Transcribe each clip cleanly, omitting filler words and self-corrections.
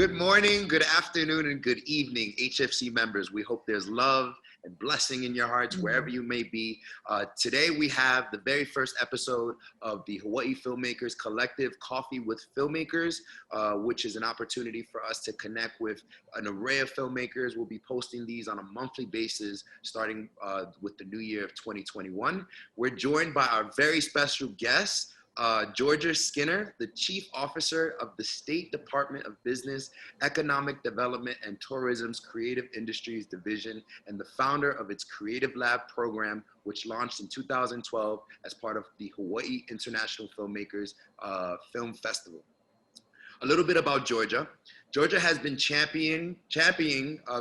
Good morning, good afternoon, and good evening, HFC members. We hope there's love and blessing in your hearts wherever you may be. Today we have the very first episode of the Hawaii Filmmakers Collective Coffee with Filmmakers, which is an opportunity for us to connect with an array of filmmakers. We'll be posting these on a monthly basis starting with the new year of 2021. We're joined by our very special guest, Georja Skinner, the Chief Officer of the State Department of Business, Economic Development and Tourism's Creative Industries Division, and the founder of its Creative Lab program, which launched in 2012 as part of the Hawaii International Filmmakers Film Festival. A little bit about Georja. Georja has been championing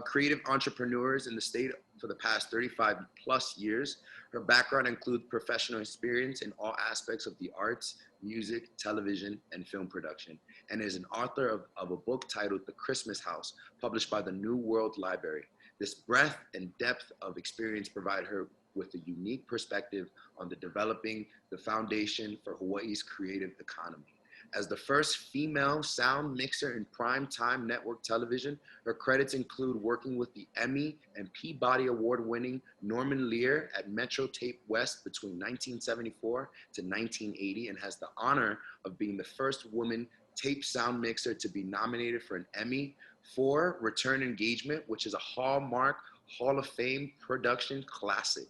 creative entrepreneurs in the state for the past 35 plus years. Her background includes professional experience in all aspects of the arts, music, television, and film production, and is an author of a book titled The Christmas House, published by the New World Library. This breadth and depth of experience provide her with a unique perspective on developing the foundation for Hawaii's creative economy. As the first female sound mixer in prime-time network television, her credits include working with the Emmy and Peabody Award-winning Norman Lear at Metro Tape West between 1974 to 1980, and has the honor of being the first woman tape sound mixer to be nominated for an Emmy for Return Engagement, which is a Hallmark Hall of Fame production classic.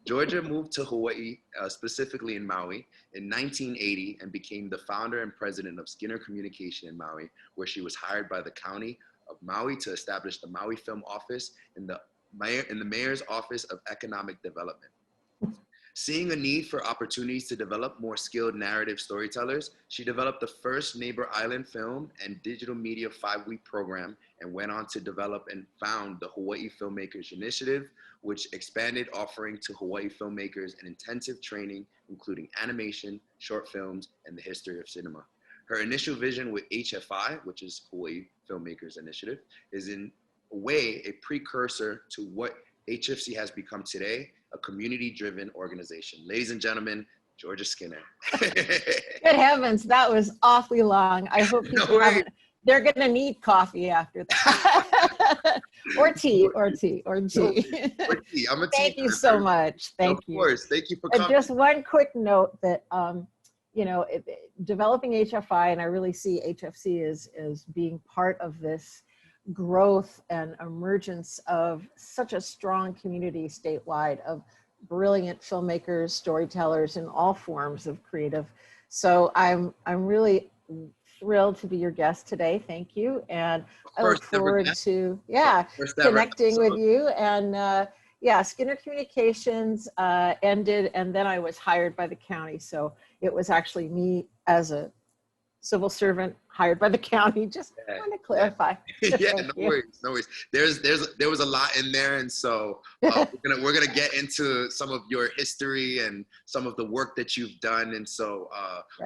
Georja moved to Hawaii, specifically in Maui, in 1980 and became the founder and president of Skinner Communication in Maui, where she was hired by the County of Maui to establish the Maui Film Office in the Mayor's Office of Economic Development. Seeing a need for opportunities to develop more skilled narrative storytellers, she developed the first Neighbor Island film and digital media 5-week program and went on to develop and found the Hawaii Filmmakers Initiative, which expanded offering to Hawaii filmmakers an intensive training, including animation, short films, and the history of cinema. Her initial vision with HFI, which is Hawaii Filmmakers Initiative, is in a way a precursor to what HFC has become today, a community-driven organization. Ladies and gentlemen, Georja Skinner. Good heavens, that was awfully long. I hope people they're gonna need coffee after that. or tea. I'm a Thank you so much. Thank you. Of course, thank you for coming. Just one quick note that, developing HFI, and I really see HFC as being part of this growth and emergence of such a strong community statewide of brilliant filmmakers, storytellers in all forms of creative. So I'm really thrilled to be your guest today. Thank you. And I look forward to connecting with you. And Skinner Communications ended, and then I was hired by the county. So it was actually me as a civil servant hired by the county. Just want to clarify. No worries. There was a lot in there, and so we're gonna get into some of your history and some of the work that you've done, and so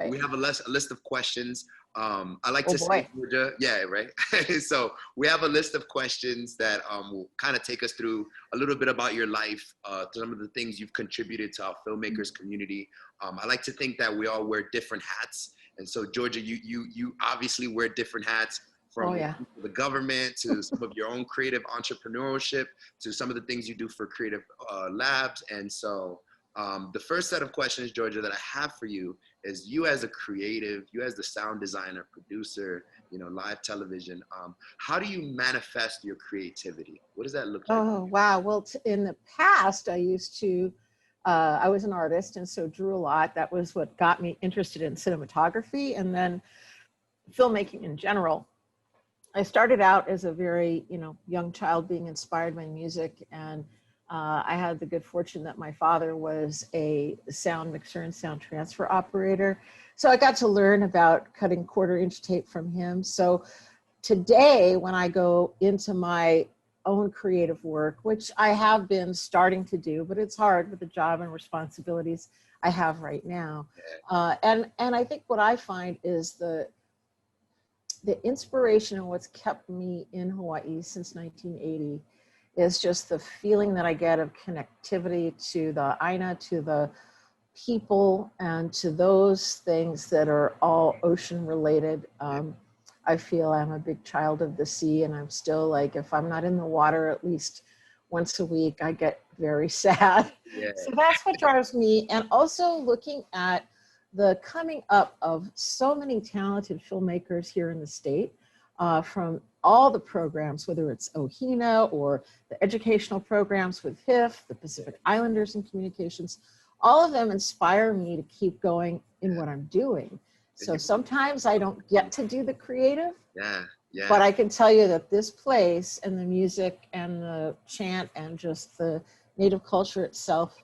we have a list of questions. I like to say, Georja, so we have a list of questions that will kind of take us through a little bit about your life, some of the things you've contributed to our filmmakers community. I like to think that we all wear different hats. And so, Georja, you obviously wear different hats, from the government to some of your own creative entrepreneurship to some of the things you do for creative labs. And so the first set of questions, Georja, that I have for you is you as a creative, you as the sound designer, producer, live television, how do you manifest your creativity? What does that look like? Oh, wow. Well, in the past, I used to I was an artist, and so drew a lot. That was what got me interested in cinematography and then filmmaking in general. I started out as a very, young child being inspired by music, and I had the good fortune that my father was a sound mixer and sound transfer operator. So I got to learn about cutting 1/4-inch tape from him. So today, when I go into my own creative work, which I have been starting to do, but it's hard with the job and responsibilities I have right now. And I think what I find is the inspiration and what's kept me in Hawaii since 1980 is just the feeling that I get of connectivity to the Aina, to the people, and to those things that are all ocean related. I feel I'm a big child of the sea, and I'm still like, if I'm not in the water at least once a week, I get very sad. Yeah. So that's what drives me. And also looking at the coming up of so many talented filmmakers here in the state, from all the programs, whether it's OHINA or the educational programs with HIF, the Pacific Islanders in Communications, all of them inspire me to keep going in what I'm doing. So sometimes I don't get to do the creative, but I can tell you that this place and the music and the chant and just the Native culture itself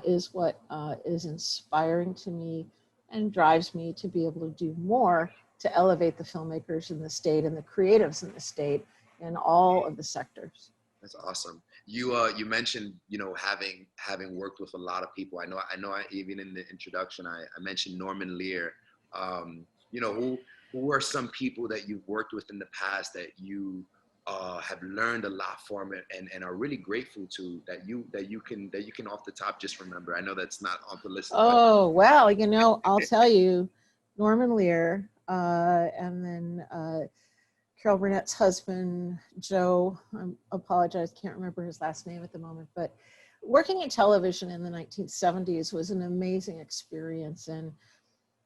is what is inspiring to me and drives me to be able to do more to elevate the filmmakers in the state and the creatives in the state in all of the sectors. That's awesome. You mentioned, you know, having worked with a lot of people. I know even in the introduction I mentioned Norman Lear. You know, who are some people that you've worked with in the past that you have learned a lot from and are really grateful to, that you can off the top just remember? I know that's not on the list. Oh, well, you know, I'll tell you, Norman Lear, and then Carol Burnett's husband, Joe, I apologize, can't remember his last name at the moment, but working in television in the 1970s was an amazing experience. And,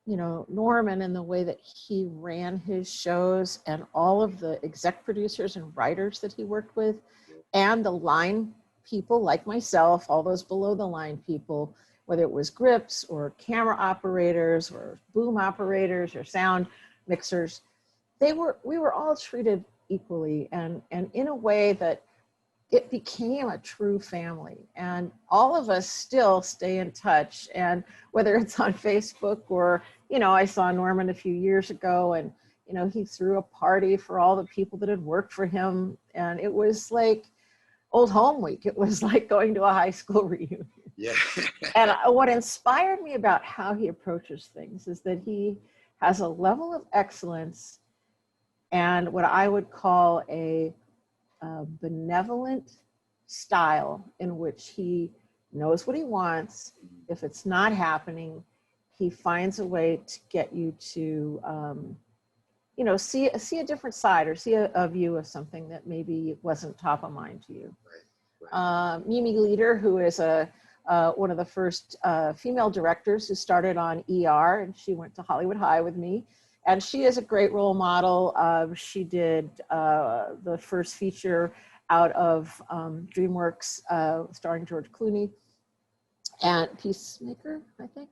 you know, Norman and the way that he ran his shows and all of the exec producers and writers that he worked with and the line people like myself, all those below the line people, whether it was grips or camera operators or boom operators or sound mixers, we were all treated equally and in a way that it became a true family. And all of us still stay in touch. And whether it's on Facebook or, you know, I saw Norman a few years ago and, you know, he threw a party for all the people that had worked for him. And it was like old home week. It was like going to a high school reunion. Yeah. And what inspired me about how he approaches things is that he has a level of excellence and what I would call a benevolent style in which he knows what he wants. If it's not happening, he finds a way to get you to, you know, see a different side or see a view of something that maybe wasn't top of mind to you. Right. Mimi Leader, who is one of the first female directors who started on ER, and she went to Hollywood High with me. And she is a great role model. She did the first feature out of DreamWorks starring George Clooney and Peacemaker, I think.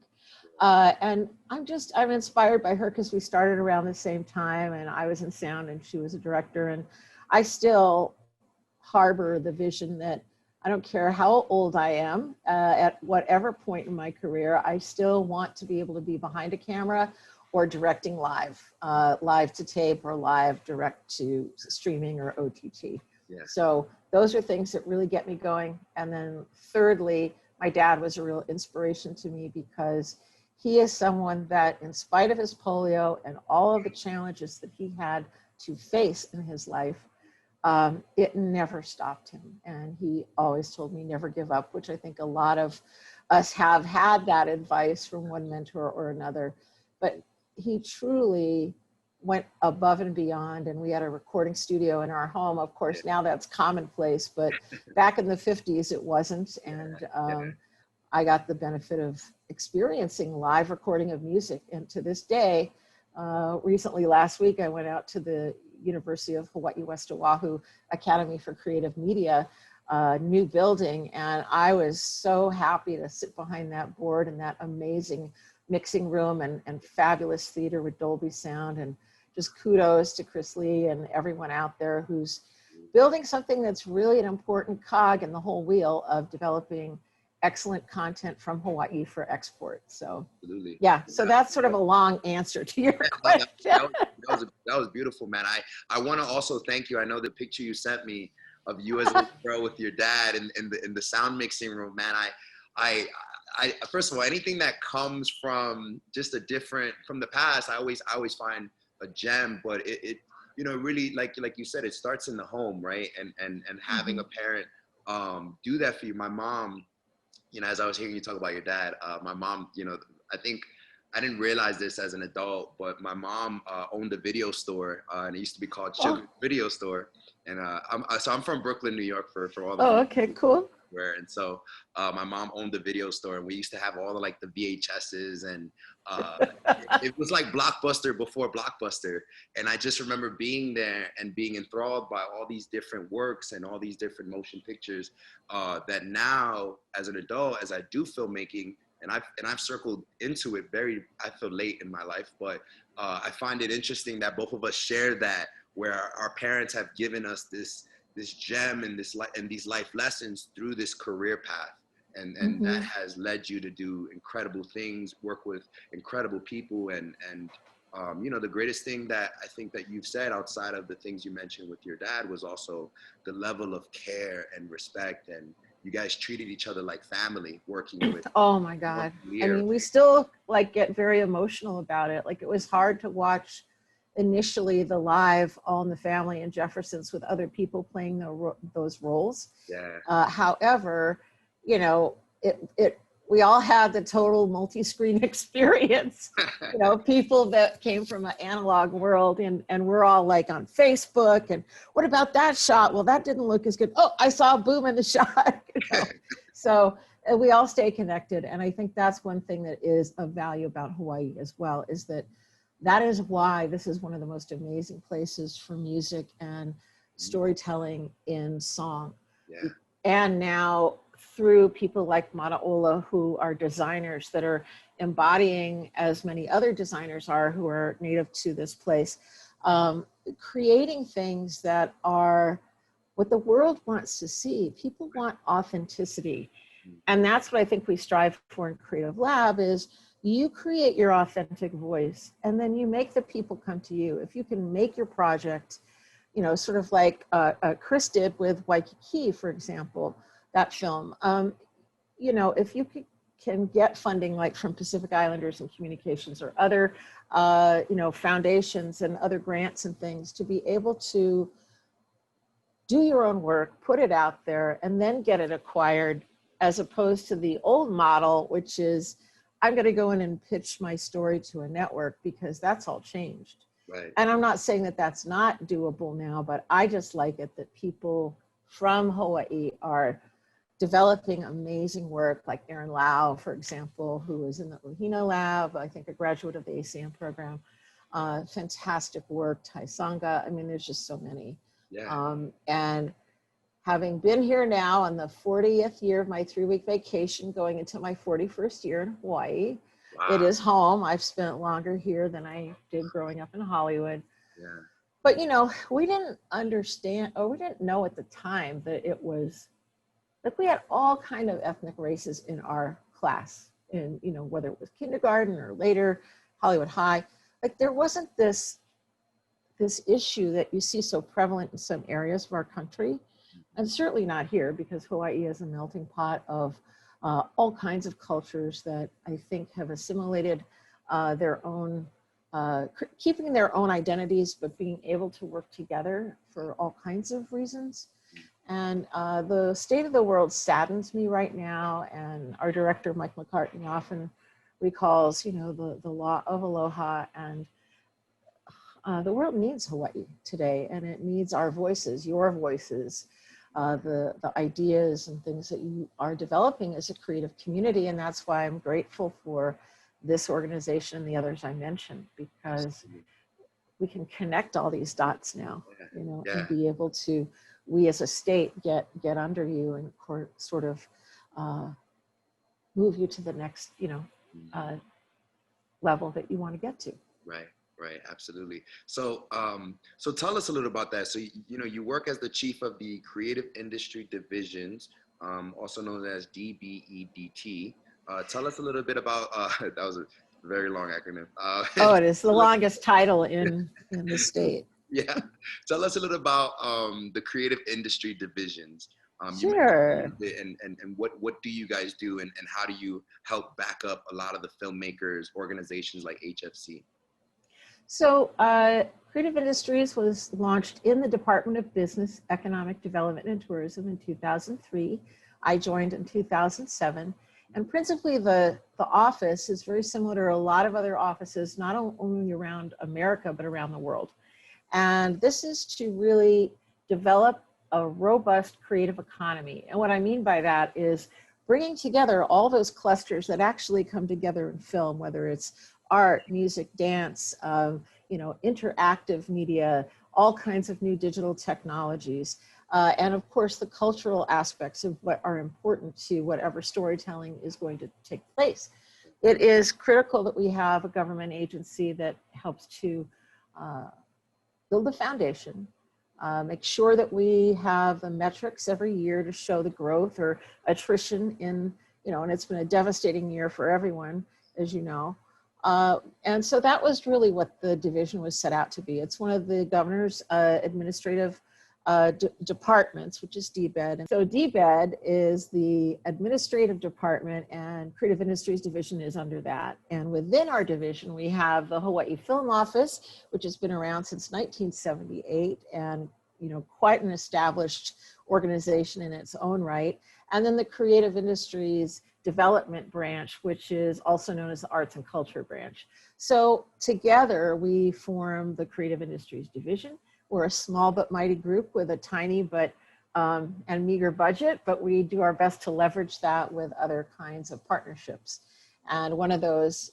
And I'm inspired by her because we started around the same time and I was in sound and she was a director. And I still harbor the vision that I don't care how old I am, at whatever point in my career, I still want to be able to be behind a camera or directing live to tape or live direct to streaming or OTT. Yeah. So those are things that really get me going. And then thirdly, my dad was a real inspiration to me because he is someone that, in spite of his polio and all of the challenges that he had to face in his life, it never stopped him. And he always told me never give up, which I think a lot of us have had that advice from one mentor or another. But he truly went above and beyond, and we had a recording studio in our home. Of course, now that's commonplace, but back in the 50s, it wasn't. And I got the benefit of experiencing live recording of music. And to this day, recently last week, I went out to the University of Hawaii West Oahu Academy for Creative Media, new building. And I was so happy to sit behind that board in that amazing mixing room and fabulous theater with Dolby sound. And just kudos to Chris Lee and everyone out there who's building something that's really an important cog in the whole wheel of developing excellent content from Hawaii for export. So absolutely. Yeah, so that's sort of a long answer to your question. That was beautiful, man. I want to also thank you. I know the picture you sent me of you as a little girl with your dad in the sound mixing room, man. I first of all, anything that comes from just from the past, I always find a gem. But it you know, really, like you said, it starts in the home, right? And having a parent do that for you. My mom, you know, as I was hearing you talk about your dad, my mom, you know, I think I didn't realize this as an adult, but my mom owned a video store, and it used to be called Oh, Sugar Video Store. And I'm from Brooklyn, New York, for all the oh, people okay, cool. where. And so my mom owned the video store, and we used to have all the like the VHSs, and uh, it was like Blockbuster before Blockbuster. And I just remember being there and being enthralled by all these different works and all these different motion pictures that now, as an adult, as I do filmmaking, and I've circled into it I feel late in my life, but I find it interesting that both of us share that, where our parents have given us this gem and these life lessons through this career path. And that has led you to do incredible things, work with incredible people, and the greatest thing that I think that you've said outside of the things you mentioned with your dad was also the level of care and respect, and you guys treated each other like family working with. Oh my God. I mean, we still like get very emotional about it. Like, it was hard to watch initially the live All in the Family and Jeffersons with other people playing those roles. Yeah. However, we all had the total multi-screen experience. People that came from an analog world, and we're all like on Facebook, and what about that shot? Well, that didn't look as good. Oh, I saw a boom in the shot. So we all stay connected. And I think that's one thing that is of value about Hawaii as well, is that is why this is one of the most amazing places for music and storytelling in song. Yeah. And now through people like Manaola, who are designers that are embodying, as many other designers are who are native to this place, creating things that are what the world wants to see. People want authenticity. And that's what I think we strive for in Creative Lab, is you create your authentic voice, and then you make the people come to you. If you can make your project, sort of like Chris did with Waikiki, for example, that film, if you can get funding like from Pacific Islanders and Communications or other, foundations and other grants and things, to be able to do your own work, put it out there, and then get it acquired, as opposed to the old model, which is, I'm going to go in and pitch my story to a network, because that's all changed. Right. And I'm not saying that that's not doable now, but I just like it that people from Hawaii are developing amazing work, like Aaron Lau, for example, who is in the Ohina Lab, I think a graduate of the ACM program. Fantastic work, Tai Sanga. I mean, there's just so many. Yeah. And having been here now on the 40th year of my 3-week vacation, going into my 41st year in Hawaii, Wow. It is home. I've spent longer here than I did growing up in Hollywood. Yeah. But, we didn't understand, or we didn't know at the time that it was, like, we had all kind of ethnic races in our class, and, whether it was kindergarten or later, Hollywood High. Like, there wasn't this issue that you see so prevalent in some areas of our country. And certainly not here, because Hawaii is a melting pot of all kinds of cultures that I think have assimilated their own, keeping their own identities, but being able to work together for all kinds of reasons. And the state of the world saddens me right now. And our director, Mike McCartney, often recalls, the law of aloha. And the world needs Hawaii today, and it needs our voices, your voices, the ideas and things that you are developing as a creative community. And that's why I'm grateful for this organization and the others I mentioned, because we can connect all these dots now, and be able to, we as a state, get under you and sort of move you to the next, level that you want to get to. Right, absolutely. So, so tell us a little about that. So, you work as the chief of the Creative Industry Divisions, also known as DBEDT. Tell us a little bit about, that was a very long acronym. It is the longest title in the state. Yeah. Tell us a little about the Creative Industry Divisions. Sure. And what do you guys do, and how do you help back up a lot of the filmmakers, organizations like HFC? So Creative Industries was launched in the Department of Business, Economic Development and Tourism in 2003. I joined in 2007. And principally the office is very similar to a lot of other offices, not only around America, but around the world. And this is to really develop a robust creative economy. And what I mean by that is bringing together all those clusters that actually come together in film, whether it's art, music, dance, interactive media, all kinds of new digital technologies, and of course the cultural aspects of what are important to whatever storytelling is going to take place. It is critical that we have a government agency that helps to build the foundation, make sure that we have the metrics every year to show the growth or attrition in, and it's been a devastating year for everyone, as you know. And so that was really what the division was set out to be. It's one of the governor's administrative departments, which is DBED. And so DBED is the administrative department, and Creative Industries Division is under that. And within our division, we have the Hawaii Film Office, which has been around since 1978 and quite an established organization in its own right. And then the Creative Industries Development Branch, which is also known as the Arts and Culture Branch. So together we form the Creative Industries Division. We're a small but mighty group with a tiny but and meager budget, but we do our best to leverage that with other kinds of partnerships. And one of those,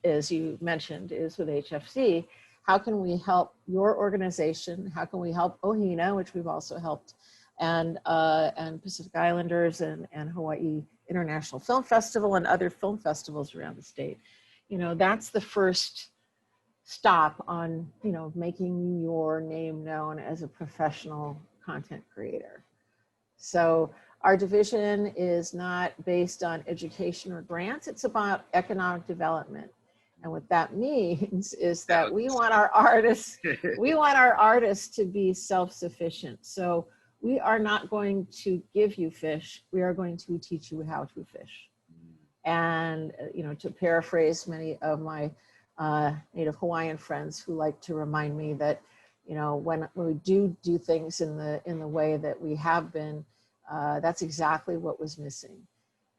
as you mentioned, is with HFC. How can we help your organization? How can we help OHINA, which we've also helped, and Pacific Islanders and Hawaii International Film Festival and other film festivals around the state? That's the first stop on, making your name known as a professional content creator. So our division is not based on education or grants. It's about economic development. And what that means is that we want our artists to be self-sufficient. So we are not going to give you fish. We are going to teach you how to fish. And, to paraphrase many of my Native Hawaiian friends who like to remind me that, when we do things in the way that we have been, that's exactly what was missing.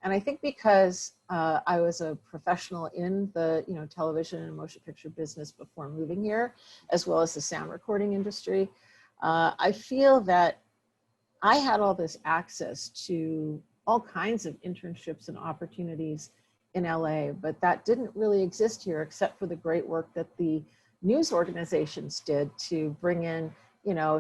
And I think because I was a professional in the television and motion picture business before moving here, as well as the sound recording industry, I feel that I had all this access to all kinds of internships and opportunities in LA, but that didn't really exist here except for the great work that the news organizations did to bring in,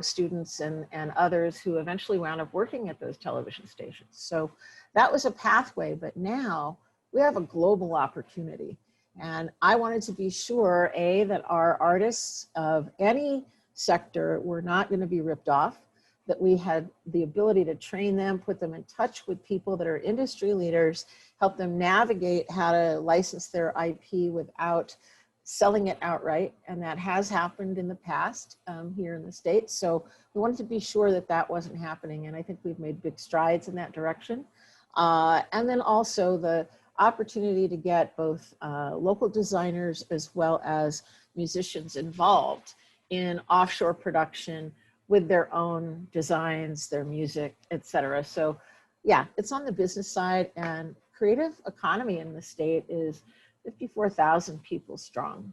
students and others who eventually wound up working at those television stations. So that was a pathway, but now we have a global opportunity. And I wanted to be sure, A, that our artists of any sector were not going to be ripped off, that we had the ability to train them, put them in touch with people that are industry leaders, help them navigate how to license their IP without selling it outright. And that has happened in the past here in the States. So we wanted to be sure that that wasn't happening. And I think we've made big strides in that direction. And then also the opportunity to get both local designers as well as musicians involved in offshore production with their own designs, their music, etc. So yeah, it's on the business side, and creative economy in the state is 54,000 people strong.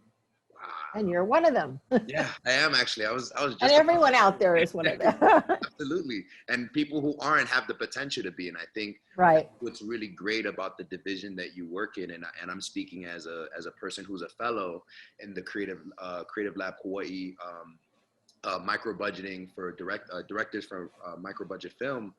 Wow. And you're one of them. Yeah, I am actually. I was just. And everyone out there is one of them. Absolutely. And people who aren't have the potential to be. And I think right. What's really great about the division that you work in, and I'm speaking as a person who's a fellow in the Creative Lab Hawaii micro budgeting for directors for micro budget film,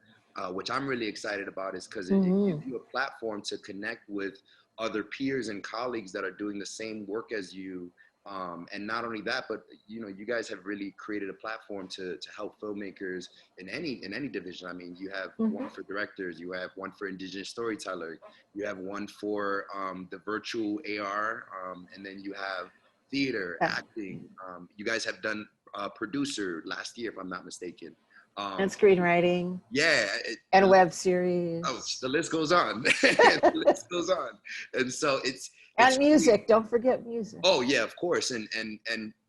which I'm really excited about, is because it gives you a platform to connect with other peers and colleagues that are doing the same work as you. And not only that, but you guys have really created a platform to help filmmakers in any division. I mean, you have one for directors, you have one for indigenous storyteller, you have one for the virtual AR, and then you have theater, acting. You guys have done producer last year, if I'm not mistaken. And screenwriting. Yeah. And web series. Oh, the list goes on. The list goes on. And so it's music. really, don't forget music. oh yeah, of course. And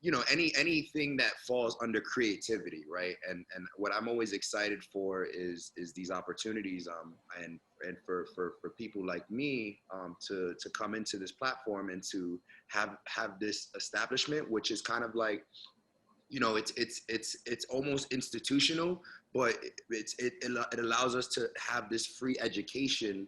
you know, anything that falls under creativity, right? And what I'm always excited for is these opportunities, and for people like me, to come into this platform and to have this establishment, which is kind of like, you know, it's almost institutional, but it allows us to have this free education,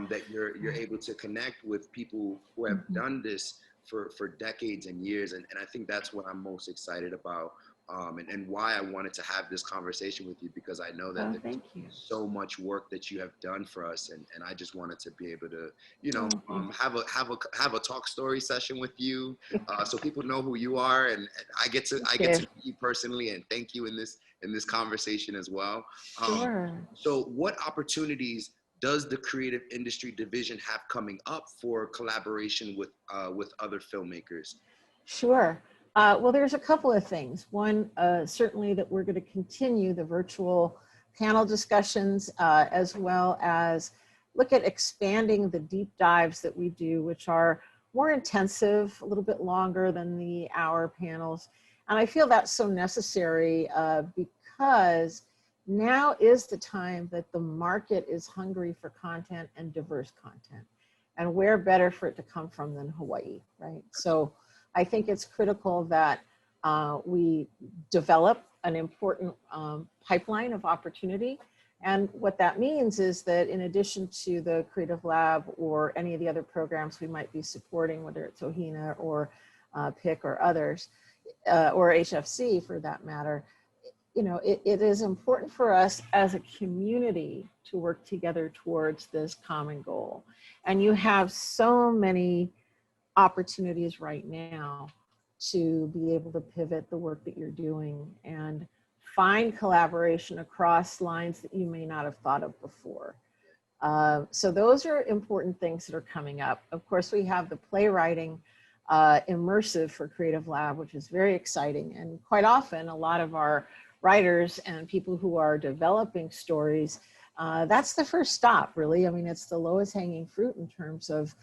that you're able to connect with people who have done this for decades and years, and I think that's what I'm most excited about, and why I wanted to have this conversation with you, because I know that there's so much work that you have done for us, and I just wanted to be able to, you know, have a talk story session with you, so people know who you are, and I get to meet you personally, and thank you in this conversation as well. Sure. So what opportunities does the creative industry division have coming up for collaboration with other filmmakers? Sure. Well, there's a couple of things. One, certainly that we're going to continue the virtual panel discussions, as well as look at expanding the deep dives that we do, which are more intensive, a little bit longer than the hour panels. And I feel that's so necessary, because now is the time that the market is hungry for content and diverse content. And where better for it to come from than Hawaii, right? So I think it's critical that we develop an important pipeline of opportunity. And what that means is that in addition to the Creative Lab or any of the other programs we might be supporting, whether it's OHINA or PIC or others, or HFC for that matter, you know, it is important for us as a community to work together towards this common goal. And you have so many opportunities right now to be able to pivot the work that you're doing and find collaboration across lines that you may not have thought of before. So those are important things that are coming up. Of course, we have the playwriting immersive for Creative Lab, which is very exciting. And quite often, a lot of our writers and people who are developing stories, that's the first stop, really. I mean, it's the lowest hanging fruit in terms of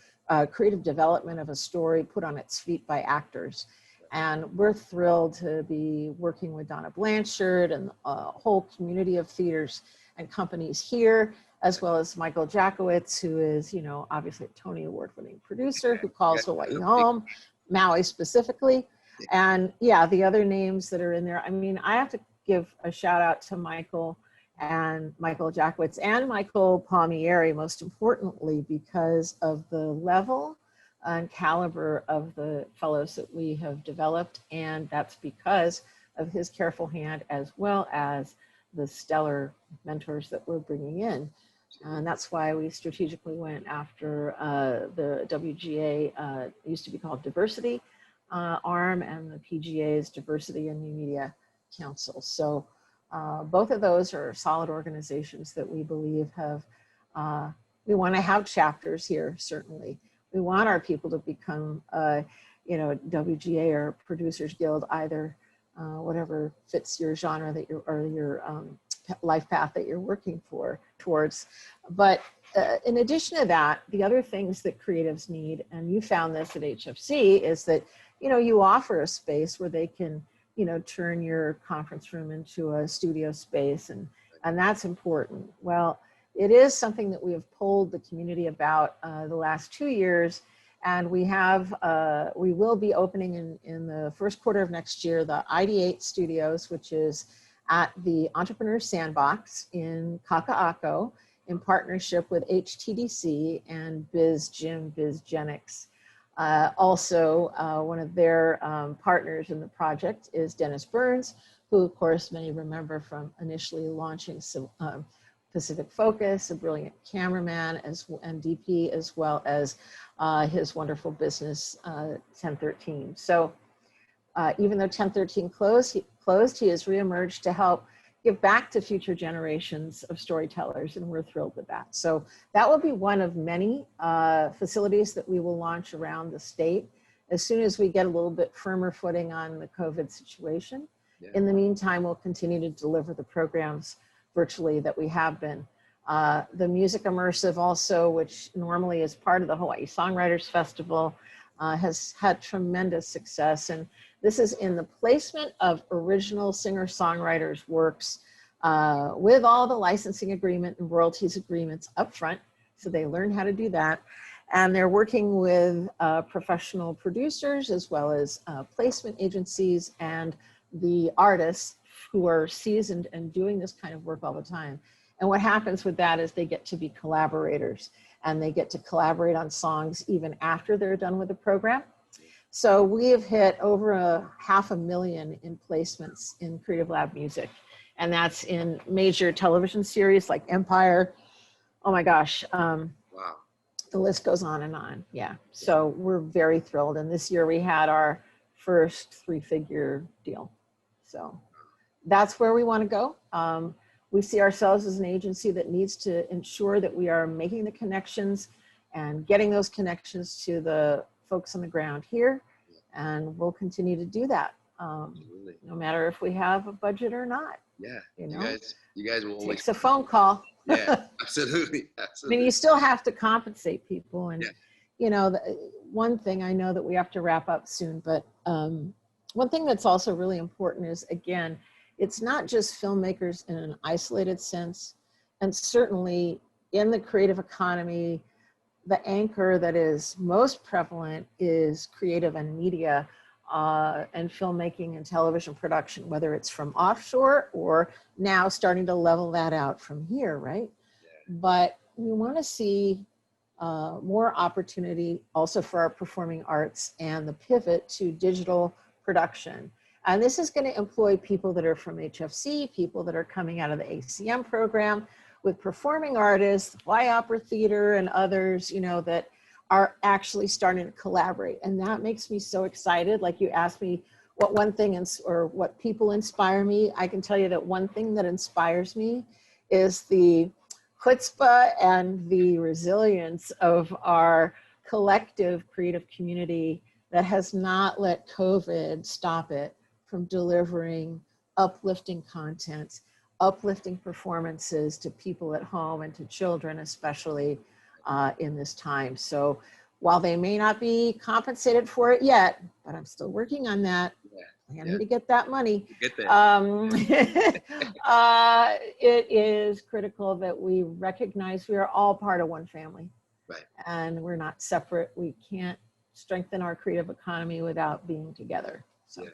creative development of a story put on its feet by actors. And we're thrilled to be working with Donna Blanchard and a whole community of theaters and companies here, as well as Michael Jackowitz, who is, you know, obviously a Tony Award-winning producer who calls Hawaii home, Maui specifically. And yeah, the other names that are in there. I mean, I have to give a shout out to Michael Jackowitz and Michael Palmieri, most importantly, because of the level and caliber of the fellows that we have developed. And that's because of his careful hand, as well as the stellar mentors that we're bringing in. And that's why we strategically went after the WGA, used to be called Diversity arm, and the PGA's Diversity and New Media Council. So both of those are solid organizations that we believe have, we want to have chapters here, certainly. We want our people to become, you know, WGA or Producers Guild, either whatever fits your genre that you're, or your life path that you're working towards. But in addition to that, the other things that creatives need, and you found this at HFC, is that, you know, you offer a space where they can, you know, turn your conference room into a studio space, and that's important. Well, it is something that we have polled the community about the last 2 years, and we will be opening in the first quarter of next year the ID8 Studios, which is at the Entrepreneur Sandbox in Kaka'ako, in partnership with HTDC and BizGenics. Also, one of their partners in the project is Dennis Burns, who of course many remember from initially launching Pacific Focus, a brilliant cameraman and DP, as well as his wonderful business 1013. So even though 1013 closed, he has reemerged to help give back to future generations of storytellers, and we're thrilled with that. So that will be one of many facilities that we will launch around the state as soon as we get a little bit firmer footing on the COVID situation. Yeah. In the meantime, we'll continue to deliver the programs virtually that we have been. The Music Immersive also, which normally is part of the Hawaii Songwriters Festival, has had tremendous success. And this is in the placement of original singer-songwriters' works with all the licensing agreement and royalties agreements up front. So they learn how to do that. And they're working with professional producers as well as placement agencies and the artists who are seasoned and doing this kind of work all the time. And what happens with that is they get to be collaborators, and they get to collaborate on songs even after they're done with the program. So we have hit over 500,000 in placements in Creative Lab Music. And that's in major television series like Empire. Oh my gosh. Wow. The list goes on and on. Yeah. So we're very thrilled. And this year we had our first 3-figure deal. So that's where we want to go. We see ourselves as an agency that needs to ensure that we are making the connections and getting those connections to the folks on the ground here. And we'll continue to do that, no matter if we have a budget or not. Yeah, you know, you guys will always. Takes a phone call. Yeah, absolutely, I absolutely. mean, you still have to compensate people, and Yeah. you know, one thing I know that we have to wrap up soon, but one thing that's also really important is, again, it's not just filmmakers in an isolated sense, and certainly in the creative economy, the anchor that is most prevalent is creative and media and filmmaking and television production, whether it's from offshore or now starting to level that out from here, right? Yeah. But we want to see more opportunity also for our performing arts and the pivot to digital production. And this is going to employ people that are from HFC, people that are coming out of the ACM program, with performing artists, Y Opera Theater, and others, you know, that are actually starting to collaborate. And that makes me so excited. Like, you asked me what one thing or what people inspire me. I can tell you that one thing that inspires me is the chutzpah and the resilience of our collective creative community that has not let COVID stop it from delivering uplifting content, uplifting performances to people at home and to children, especially in this time. So while they may not be compensated for it yet, but I'm still working on that. I need to get that money. Get there. It is critical that we recognize we are all part of one family. Right. And we're not separate. We can't strengthen our creative economy without being together. So. Yeah.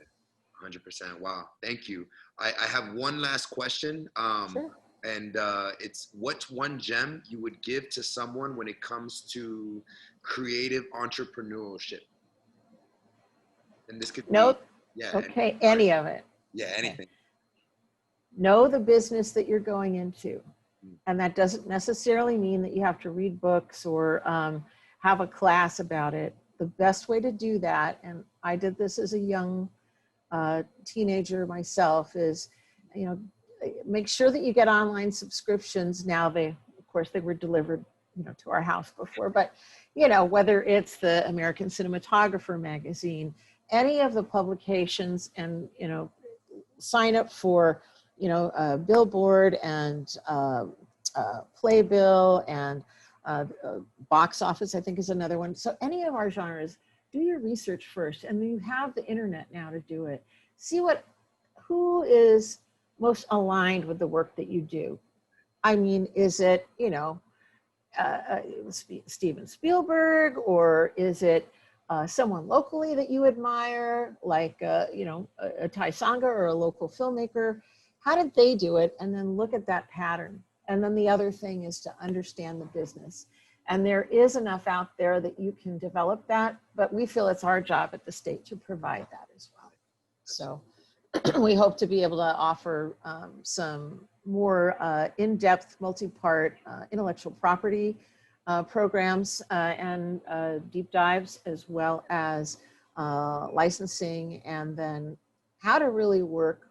100%. Wow. Thank you. I have one last question. Sure. And it's, what's one gem you would give to someone when it comes to creative entrepreneurship? And this could be, yeah. Okay. Any of it. Yeah. Anything. Okay. Know the business that you're going into. And that doesn't necessarily mean that you have to read books or have a class about it. The best way to do that, and I did this as a young teenager myself, is, you know, make sure that you get online subscriptions. Now of course they were delivered, you know, to our house before, but you know, whether it's the American Cinematographer magazine, any of the publications, and, you know, sign up for, you know, Billboard and Playbill and Box Office, I think, is another one. So any of our genres, do your research first, and you have the internet now to do it. See who is most aligned with the work that you do. I mean, is it, you know, Steven Spielberg, or is it someone locally that you admire, like, you know, a Thai Sangha or a local filmmaker? How did they do it? And then look at that pattern. And then the other thing is to understand the business. And there is enough out there that you can develop that, but we feel it's our job at the state to provide that as well. So we hope to be able to offer some more in-depth, multi-part intellectual property programs and deep dives, as well as licensing, and then how to really work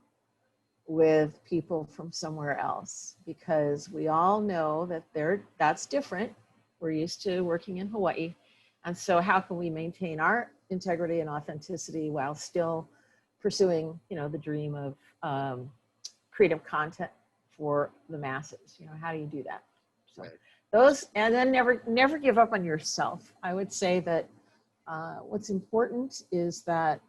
with people from somewhere else, because we all know that that's different. We're used to working in Hawaii. And so how can we maintain our integrity and authenticity while still pursuing, the dream of creative content for the masses. How do you do that? So Right. those, and then never give up on yourself. I would say that what's important is that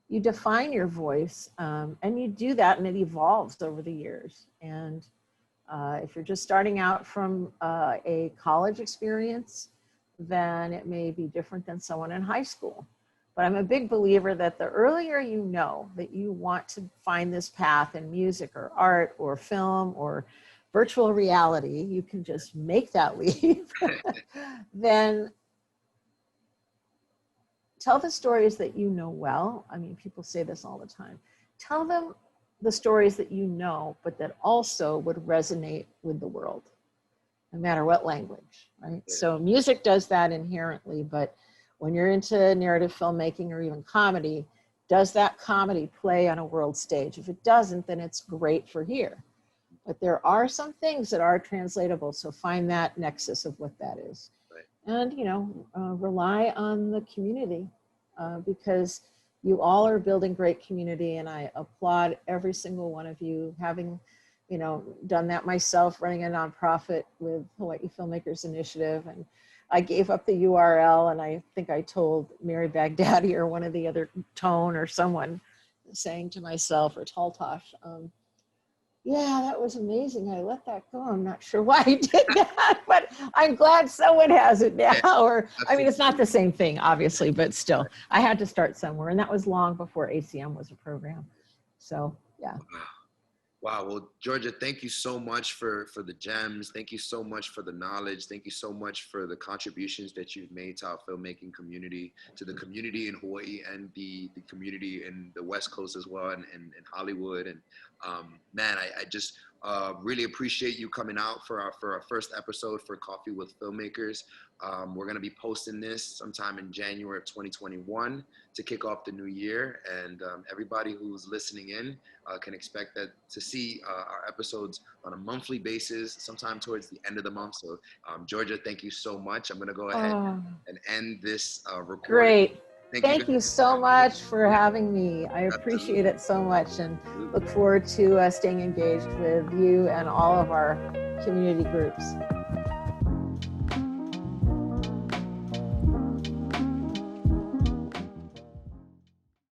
you define your voice, and you do that, and it evolves over the years. And if you're just starting out from a college experience, then it may be different than someone in high school. But I'm a big believer that the earlier you know that you want to find this path in music or art or film or virtual reality, you can just make that leap, then tell the stories that you know well. I mean, people say this all the time. Tell them the stories that you know, but that also would resonate with the world, no matter what language, right? Yeah. So music does that inherently, but when you're into narrative filmmaking or even comedy, does that comedy play on a world stage? If it doesn't, then it's great for here. But there are some things that are translatable, so find that nexus of what that is. Right. And, rely on the community, because you all are building great community, and I applaud every single one of you, having, done that myself, running a nonprofit with Hawaii Filmmakers Initiative. And I gave up the URL, and I think I told Mary Baghdadi or one of the other, Tone or someone, saying to myself, or Taltosh, yeah, that was amazing. I let that go. I'm not sure why I did that, but I'm glad someone has it now. Or, I mean, it's not the same thing, obviously, but still, I had to start somewhere. And that was long before ACM was a program. So, yeah. Wow. Well, Georgia, thank you so much for the gems. Thank you so much for the knowledge. Thank you so much for the contributions that you've made to our filmmaking community, to the community in Hawaii and the community in the West Coast as well, and Hollywood. And man, I just really appreciate you coming out for our first episode for Coffee with Filmmakers. We're going to be posting this sometime in January of 2021 to kick off the new year. And everybody who's listening in can expect to see our episodes on a monthly basis, sometime towards the end of the month. So Georgia, thank you so much. I'm going to go ahead and end this recording. Great. Thank you so much for having me. I appreciate it so much, and look forward to staying engaged with you and all of our community groups.